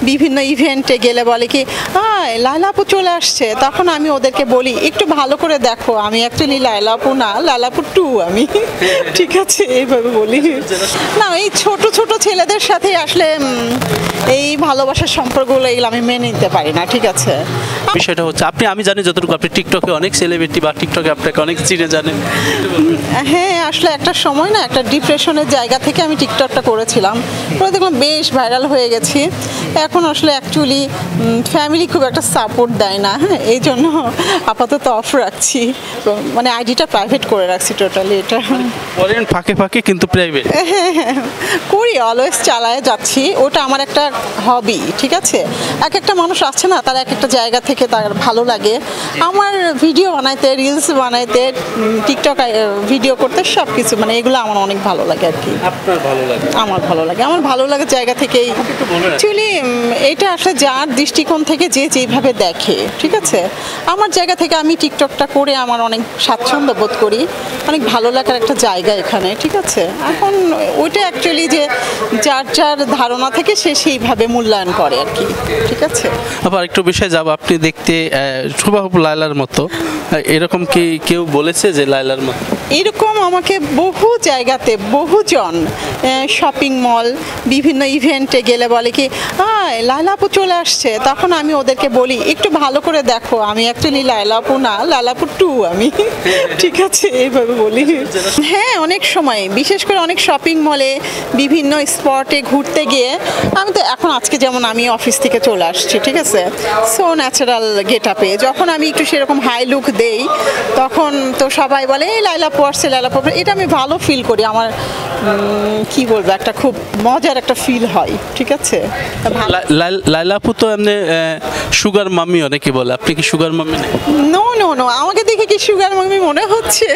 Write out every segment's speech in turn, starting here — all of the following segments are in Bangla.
বিভিন্ন ইভেন্টে গেলে বলে কি লায়লা আপু চলে আসছে, তখন আমি ওদেরকে বলি একটু ভালো করে দেখো আমি অ্যাকচুয়ালি লায়লা আপু না, লায়লা আপু 2 আমি। ঠিক আছে, এইভাবে বলি না। এই ছোট ছোট ছেলেদের সাথে আসলে এই ভালোবাসার সম্পর্কগুলো এগুলো আমি মেনে নিতে পারি না। ঠিক আছে, বিষয়টা হচ্ছে আমি জানি যতটুকু আপনি টিকটকে অনেক সেলিব্রিটি বা টিকটকে আপনাকে অনেক চিনে জানেন। হ্যাঁ, আসলে একটা সময় না একটা ডিপ্রেশনের জায়গা থেকে আমি টিকটকটা করেছিলাম, পরে দেখলাম বেশ ভাইরাল হয়ে গেছি। এখন আসলে অ্যাকচুয়ালি ফ্যামিলি খুব একটা সাপোর্ট দেয় না, হ্যাঁ, এই জন্য আপাতত অফ রাখছি, মানে আইডিটা প্রাইভেট করে রাখছি টোটালি। এটা করেন ফাঁকে ফাঁকে কিন্তু প্রাইভেট করি, অলওয়েজ চালায় যাচ্ছি, ওটা আমার একটা হবি। ঠিক আছে, এক একটা মানুষ আছে না, তার এক একটা জায়গা থেকে তার ভালো লাগে। আমার ভিডিও বানাইতে, রিলস বানাইতে, টিকটক ভিডিও করতে সব কিছু, মানে এগুলো আমার অনেক ভালো লাগে আর কি। আপনার ভালো লাগে? আমার ভালো লাগে, আমার ভালো লাগার জায়গা থেকেই অ্যাকচুয়ালি এটা আসলে যার দৃষ্টিকোণ থেকে যে যেভাবে দেখে। ঠিক আছে, আমার জায়গা থেকে আমি টিকটকটা করে আমার অনেক স্বাচ্ছন্দ্য বোধ করি, অনেক ভালো লাগার একটা জায়গা এখানে। ঠিক আছে, এখন ওইটা অ্যাকচুয়ালি যে যার যার ধারণা থেকে সে সেইভাবে মূল্যায়ন করে আর কি। ঠিক আছে, আবার একটু বিষয় যাব, আপনি দেখতে হুবহু লায়লার মতো, এরকম কি কেউ বলেছে যে লায়লার মতো? এরকম আমাকে বহু জায়গাতে বহুজন শপিং মল বিভিন্ন ইভেন্টে গেলে বলে কি লায়লা আপু চলে আসছে, তখন আমি ওদেরকে বলি একটু ভালো করে দেখো আমি অ্যাকচুয়ালি লায়লা আপু না, লায়লা আপু 2 আমি। ঠিক আছে, এইভাবে বলি। হ্যাঁ, অনেক সময় বিশেষ করে অনেক শপিং মলে বিভিন্ন স্পটে ঘুরতে গিয়ে আমি তো এখন আজকে যেমন আমি অফিস থেকে চলে আসছি, ঠিক আছে, সো ন্যাচারাল গেট আপে যখন আমি একটু সেরকম হাই লুক দেই তখন তো সবাই বলে এই লায়লা আপু আসছে, লায়লা আপু। এটা আমি ভালো ফিল করি, আমার কি বলবো, একটা খুব মজার একটা ফিল হয়। ঠিক আছে, লায়লা আপু তো এমনি সুগার মাম্মি অনেকে বলে, আপনি কি sugar mummy? No no no, আমাকে দেখে কি সুগার মাম্মি মনে হচ্ছে?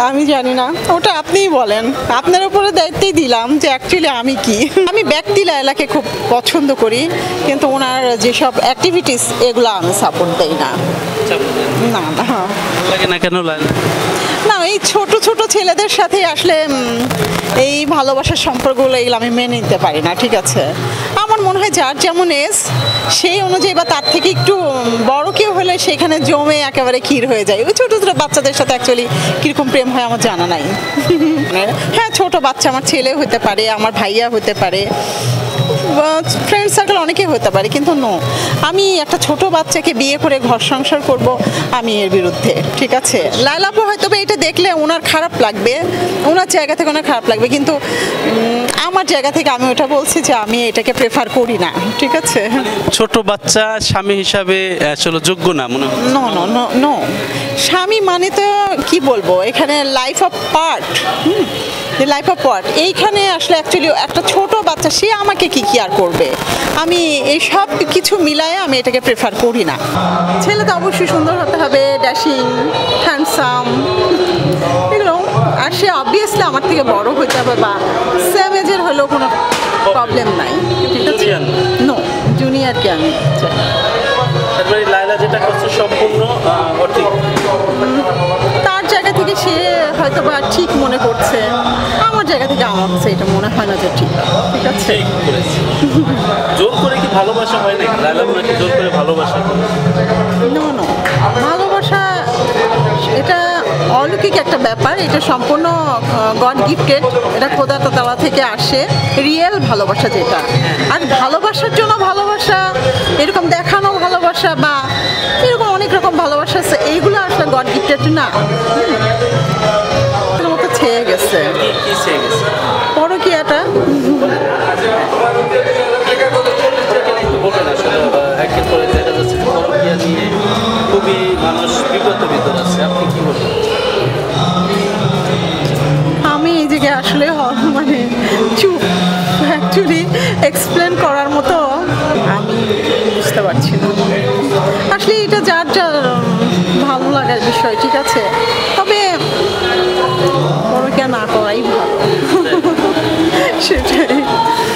আমি জানি না, ওটা আপনিই বলেন, আপনার উপরে দায়িত্বই দিলাম যে অ্যাকচুয়ালি আমি কি। আমি ব্যক্তি লায়লাকে খুব পছন্দ করি, কিন্তু ওনার যেসব অ্যাক্টিভিটিস এগুলো আমি সাপোর্ট দেই না। না না, লাগে না কেন লায়লা? না, এই ছোট ছোট ছেলেদের সাথে আসলে এই ভালোবাসার সম্পর্কগুলো এগুলো আমি মেনে নিতে পারি না। ঠিক আছে, আমার মনে হয় যার যেমন এজ সেই অনুযায়ী বা তার থেকে একটু বড় কেউ হলে সেখানে জমে একেবারে ক্ষীর হয়ে যায়। ওই ছোটো ছোটো বাচ্চাদের সাথে অ্যাকচুয়ালি কীরকম প্রেম হয় আমার জানা নাই। হ্যাঁ, ছোট বাচ্চা আমার ছেলে হতে পারে, আমার ভাইয়া হতে পারে, ফ্রেন্ড সার্কেল অনেকেই হতে পারে, কিন্তু নো, আমি একটা ছোট বাচ্চাকে বিয়ে করে ঘর সংসার করব, আমি এর বিরুদ্ধে। ঠিক আছে, লায়লা আপু হয়তো এটা দেখলে ওনার খারাপ লাগবে, ওনার জায়গা থেকে ওনার খারাপ লাগবে, কিন্তু আমার জায়গা থেকে আমি ওটা বলছি যে আমি এটাকে প্রেফার করি না। ঠিক আছে, ছোট বাচ্চা স্বামী হিসাবে আসলে যোগ্য না মনে হয়? নো নো নো নো, স্বামী মানে তো কি বলবো, এখানে life of part, life of part. এইখানে আসলে অ্যাকচুয়ালি একটা ছোট বাচ্চা সে আমাকে কি কেয়ার করবে, আমি এই সব কিছু মিলায় আমি এটাকে প্রেফার করি না। ছেলে তো অবশ্যই সুন্দর হতে হবে, ড্যাশিং, হ্যান্ডসাম, এগুলো, আর সে অবভিয়াসলি আমার থেকে বড় হতে হবে বা সেম এজের হলেও কোনো প্রবলেম নাই। ঠিক আছে, নো, জুনিয়রকে আমি চাই। লায়লা যেটা করছে সম্পূর্ণ ঠিক, তার জায়গা থেকে সে হয়তো বা ঠিক মনে করছে, আমার জায়গা থেকে আমার কাছে এটা মনে হয় না যে ঠিক। ঠিক আছে, জোর করে কি ভালোবাসা হয় নাকি? লায়লা আপনাকে জোর করে ভালোবাসা? নো নো, ভালোবাসা এটা অলৌকিক একটা ব্যাপার, এটা সম্পূর্ণ গড গিফটেড, এটা খোদা তাআলা থেকে আসে, রিয়েল ভালোবাসা যেটা। আর ভালোবাসার জন্য ভালোবাসা, এরকম দেখানো ভালোবাসা বা এরকম অনেক রকম ভালোবাসা আছে, এইগুলো আসলে গড গিফটেড না। মতো ছেয়ে গেছে পরকীয়াটা। খুবই মানুষ বিগত ভিতর আছে, আপনি কি বলবেন? আমি এই জায়গায় আসলে মানে চুপ, অ্যাকচুয়ালি এক্সপ্লেন করার মতো আমি বুঝতে পারছি না। আসলে এটা যার যার ভালো লাগার বিষয়। ঠিক আছে।